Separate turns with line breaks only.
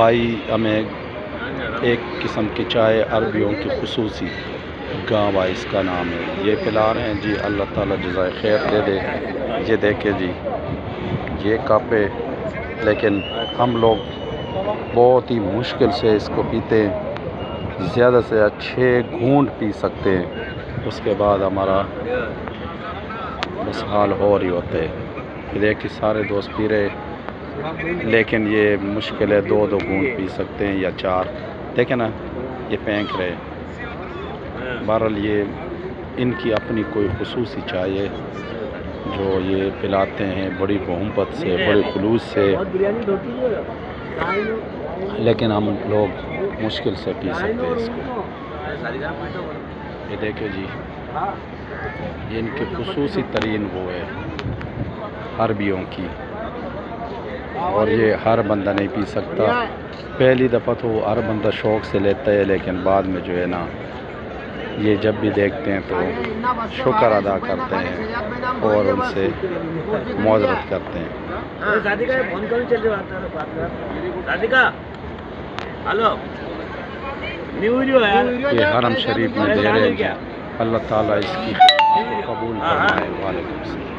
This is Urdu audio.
بھائی ہمیں ایک قسم کی چائے عربیوں کی خصوصی گاوا اس کا نام ہے، یہ پلا رہے ہیں جی، اللہ تعالیٰ جزائے خیر دے دے۔ یہ دیکھیں جی، یہ کپ ہے، لیکن ہم لوگ بہت ہی مشکل سے اس کو پیتے ہیں، زیادہ سے زیادہ 6 گھونٹ پی سکتے ہیں، اس کے بعد ہمارا بس حال ہو رہی ہوتے ہیں۔ دیکھ کے سارے دوست پی رہے، لیکن یہ مشکل ہے 2 گھونٹ پی سکتے ہیں یا 4، دیکھیں نا یہ پھینک رہے۔ بہرحال یہ ان کی اپنی کوئی خصوصی چائے ہے جو یہ پلاتے ہیں بڑی محبت سے، بڑے خلوص سے، لیکن ہم لوگ مشکل سے پی سکتے ہیں اس کو۔ یہ دیکھیں جی، یہ ان کی خصوصی ترین وہ ہے عربیوں کی، اور یہ ہر بندہ نہیں پی سکتا۔ پہلی دفعہ تو ہر بندہ شوق سے لیتا ہے، لیکن بعد میں جو ہے نا یہ جب بھی دیکھتے ہیں تو شکر ادا کرتے ہیں اور ان سے معذرت کرتے ہیں۔ یہ حرم شریف میں دے رہے ہیں، اللہ تعالیٰ اس کی قبول فرمائے۔ وعلیکم السلام۔